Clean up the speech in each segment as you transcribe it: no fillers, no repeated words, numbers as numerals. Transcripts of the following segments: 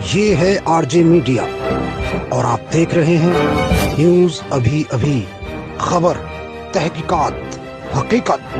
ये है RJ media और आप देख रहे हैं न्यूज अभी अभी, खबर, तहकीकात, हकीकत।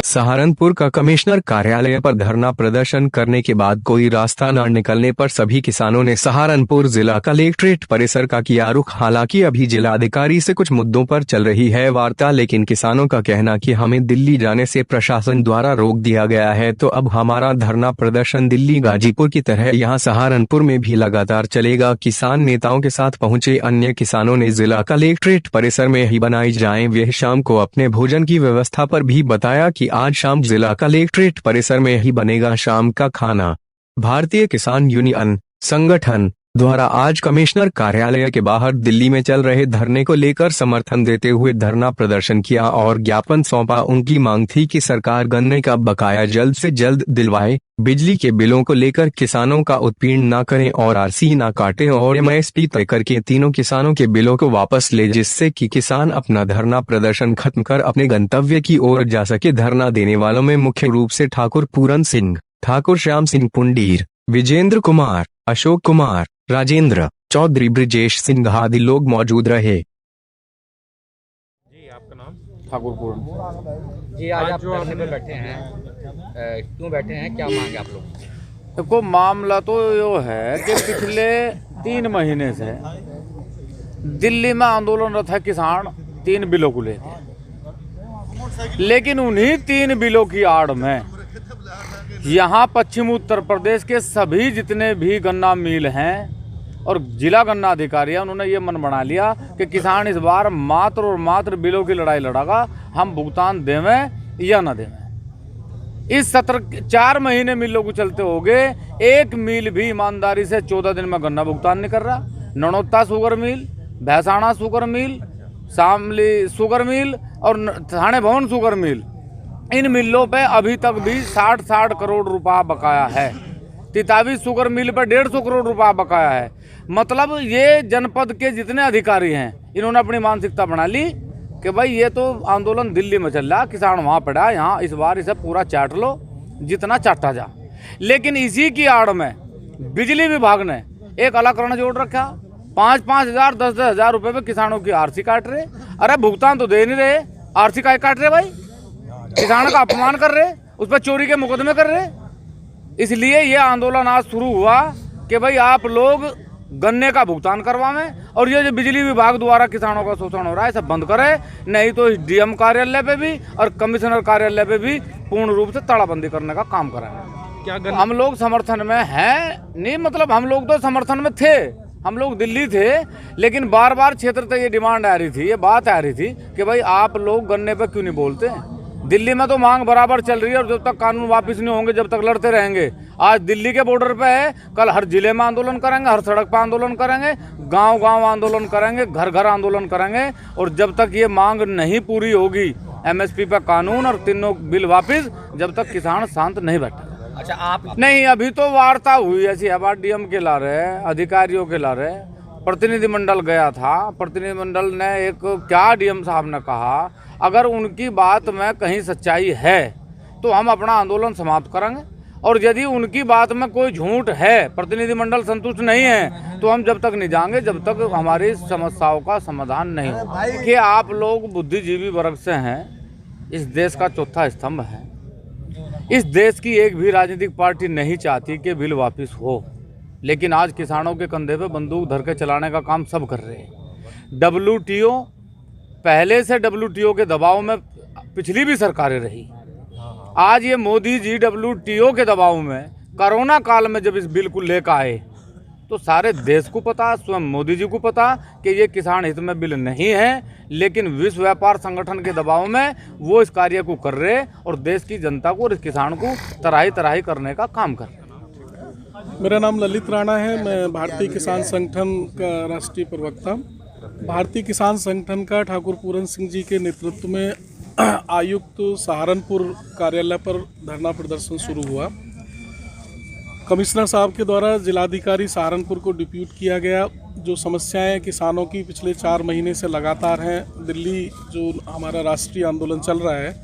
सहारनपुर का कमिश्नर कार्यालय पर धरना प्रदर्शन करने के बाद कोई रास्ता न निकलने पर सभी किसानों ने सहारनपुर जिला कलेक्ट्रेट परिसर का किया रुख। हालांकि अभी जिलाधिकारी से कुछ मुद्दों पर चल रही है वार्ता, लेकिन किसानों का कहना कि हमें दिल्ली जाने से प्रशासन द्वारा रोक दिया गया है, तो अब हमारा धरना प्रदर्शन दिल्ली गाजीपुर की तरह यहाँ सहारनपुर में भी लगातार चलेगा। किसान नेताओं के साथ पहुंचे अन्य किसानों ने जिला कलेक्ट्रेट परिसर में ही बनाई जाए वह शाम को अपने भोजन की व्यवस्था पर भी बताया कि आज शाम जिला कलेक्ट्रेट परिसर में ही बनेगा शाम का खाना। भारतीय किसान यूनियन संगठन द्वारा आज कमिश्नर कार्यालय के बाहर दिल्ली में चल रहे धरने को लेकर समर्थन देते हुए धरना प्रदर्शन किया और ज्ञापन सौंपा। उनकी मांग थी कि सरकार गन्ने का बकाया जल्द से जल्द दिलवाए, बिजली के बिलों को लेकर किसानों का उत्पीड़न न करें और आरसी न काटे और एमएसपी तय करके तीनों किसानों के बिलों को वापस ले, जिससे कि किसान अपना धरना प्रदर्शन खत्म कर अपने गंतव्य की ओर जा सके। धरना देने वालों में मुख्य रूप से ठाकुर पूरन सिंह, ठाकुर श्याम सिंह पुंडीर, विजेंद्र कुमार, अशोक कुमार, राजेंद्र चौधरी, ब्रिजेश सिंह आदि लोग मौजूद रहे। जी, आपका नाम? ठाकुर पूरन जी, आज आप धरने पे बैठे हैं, क्यों बैठे हैं, क्या मांगे आप लोग? देखो, मामला तो यो है कि पिछले 3 महीने से दिल्ली में आंदोलनरत है किसान 3 बिलों को लेकर, लेकिन उन्हीं 3 बिलों की आड़ में यहाँ पश्चिम उत्तर प्रदेश के सभी जितने भी गन्ना मिल हैं और जिला गन्ना अधिकारी है, उन्होंने ये मन बना लिया कि किसान इस बार मात्र और मात्र बिलों की लड़ाई लड़ेगा, हम भुगतान देवें या न देवें। इस सत्र 4 महीने मिलों को चलते हो गए, एक मिल भी ईमानदारी से 14 दिन में गन्ना भुगतान नहीं कर रहा। Nanauta sugar mill, Bhainsana sugar mill, Shamli sugar mill और थाने भवन शुगर मिल, इन मिलों पे अभी तक भी 60 करोड़ रुपया बकाया है। तितावी शुगर मिल पर 150 करोड़ रुपया बकाया है। मतलब ये जनपद के जितने अधिकारी हैं, इन्होंने अपनी मानसिकता बना ली कि भाई ये तो आंदोलन दिल्ली में चल रहा, किसान वहाँ पड़ा, यहाँ इस बार इसे पूरा चाट लो जितना चाटा जा। लेकिन इसी की आड़ में बिजली विभाग ने एक अलग जोड़ रखा, 5-5 हज़ार 10-10 हज़ार रुपये में किसानों की आरसी काट रहे। अरे भुगतान तो दे नहीं रहे, आरसी का काट रहे भाई, किसान का अपमान कर रहे, उस पर चोरी के मुकदमे कर रहे। इसलिए ये आंदोलन आज शुरू हुआ कि भाई आप लोग गन्ने का भुगतान करवाएं और ये जो बिजली विभाग द्वारा किसानों का शोषण हो रहा है सब बंद करें, नहीं तो डीएम कार्यालय पे भी और कमिश्नर कार्यालय पे भी पूर्ण रूप से तालाबंदी करने का काम करेंगे। क्या हम लोग समर्थन में हैं? नहीं, मतलब हम लोग तो समर्थन में थे, हम लोग दिल्ली थे, लेकिन बार बार क्षेत्र तक ये डिमांड आ रही थी, ये बात आ रही थी कि भाई आप लोग गन्ने पे क्यों नहीं बोलते। दिल्ली में तो मांग बराबर चल रही है और जब तक कानून वापस नहीं होंगे जब तक लड़ते रहेंगे। आज दिल्ली के बॉर्डर पे है, कल हर जिले में आंदोलन करेंगे, हर सड़क पर आंदोलन करेंगे, गांव-गांव आंदोलन करेंगे, घर-घर आंदोलन करेंगे और जब तक ये मांग नहीं पूरी होगी एमएसपी पे कानून और तीनों बिल वापस, जब तक किसान शांत नहीं बैठे। अच्छा, आप नहीं, अभी तो वार्ता हुई ऐसी है, बात डीएम के ला रहे, अधिकारियों के ला रहे, प्रतिनिधिमंडल गया था, प्रतिनिधिमंडल ने एक क्या डीएम साहब ने कहा, अगर उनकी बात में कहीं सच्चाई है तो हम अपना आंदोलन समाप्त करेंगे और यदि उनकी बात में कोई झूठ है, प्रतिनिधिमंडल संतुष्ट नहीं है, तो हम जब तक नहीं जाएंगे जब तक हमारी समस्याओं का समाधान नहीं होगा। कि आप लोग बुद्धिजीवी वर्ग से हैं, इस देश का चौथा स्तंभ है, इस देश की एक भी राजनीतिक पार्टी नहीं चाहती कि बिल वापस हो, लेकिन आज किसानों के कंधे पे बंदूक धर के चलाने का काम सब कर रहे हैं। WTO, पहले से WTO के दबाव में पिछली भी सरकारें रही, आज ये मोदी जी WTO के दबाव में कोरोना काल में जब इस बिल को लेकर आए तो सारे देश को पता, स्वयं मोदी जी को पता कि ये किसान हित में बिल नहीं है, लेकिन विश्व व्यापार संगठन के दबाव में वो इस कार्य को कर रहे और देश की जनता को और इस किसान को तराही करने का काम कर रहे। मेरा नाम ललित राणा है, मैं भारतीय किसान संगठन का राष्ट्रीय प्रवक्ता। भारतीय किसान संगठन का ठाकुर पूरन सिंह जी के नेतृत्व में आयुक्त सहारनपुर कार्यालय पर धरना प्रदर्शन शुरू हुआ। कमिश्नर साहब के द्वारा जिलाधिकारी सहारनपुर को डिप्यूट किया गया। जो समस्याएं किसानों की पिछले 4 महीने से लगातार हैं, दिल्ली जो हमारा राष्ट्रीय आंदोलन चल रहा है,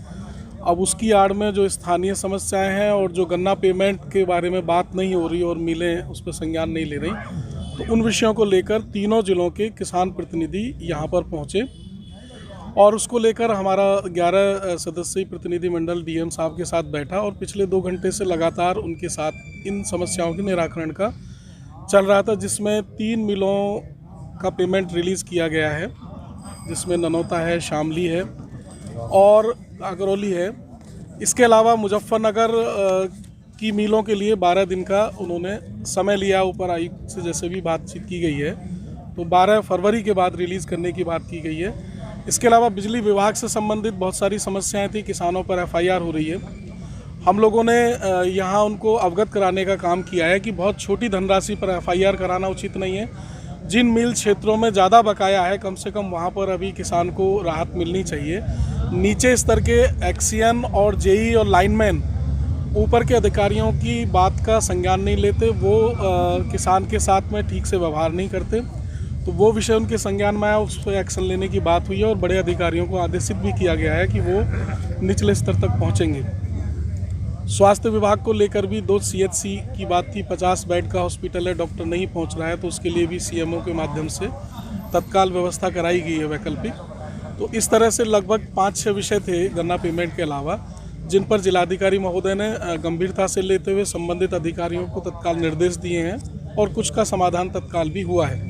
अब उसकी आड़ में जो स्थानीय समस्याएं हैं और जो गन्ना पेमेंट के बारे में बात नहीं हो रही और मिलें उस पर संज्ञान नहीं ले रही, तो उन विषयों को लेकर तीनों जिलों के किसान प्रतिनिधि यहाँ पर पहुँचे और उसको लेकर हमारा 11 सदस्यीय प्रतिनिधि मंडल डीएम साहब के साथ बैठा और पिछले 2 घंटे से लगातार उनके साथ इन समस्याओं के निराकरण का चल रहा था, जिसमें 3 मिलों का पेमेंट रिलीज़ किया गया है, जिसमें ननौता है, शामली है और अगरौली है। इसके अलावा मुजफ्फरनगर की मिलों के लिए 12 दिन का उन्होंने समय लिया, ऊपर आयुक्त से जैसे भी बातचीत की गई है, तो 12 फरवरी के बाद रिलीज़ करने की बात की गई है। इसके अलावा बिजली विभाग से संबंधित बहुत सारी समस्याएं थी, किसानों पर एफआईआर हो रही है। हम लोगों ने यहाँ उनको अवगत कराने का काम किया है कि बहुत छोटी धनराशि पर एफआईआर कराना उचित नहीं है। जिन मिल क्षेत्रों में ज़्यादा बकाया है, कम से कम वहाँ पर अभी किसान को राहत मिलनी चाहिए। नीचे स्तर के एक्सियन और जेई और लाइनमैन ऊपर के अधिकारियों की बात का संज्ञान नहीं लेते, वो किसान के साथ में ठीक से व्यवहार नहीं करते, तो वो विषय उनके संज्ञान में आया, उस पर एक्शन लेने की बात हुई है और बड़े अधिकारियों को आदेशित भी किया गया है कि वो निचले स्तर तक पहुँचेंगे। स्वास्थ्य विभाग को लेकर भी 2 CHC की बात थी, 50 बेड का हॉस्पिटल है, डॉक्टर नहीं पहुंच रहा है, तो उसके लिए भी CMO के माध्यम से तत्काल व्यवस्था कराई गई है वैकल्पिक। तो इस तरह से लगभग 5-6 विषय थे गन्ना पेमेंट के अलावा, जिन पर जिलाधिकारी महोदय ने गंभीरता से लेते हुए संबंधित अधिकारियों को तत्काल निर्देश दिए हैं और कुछ का समाधान तत्काल भी हुआ है।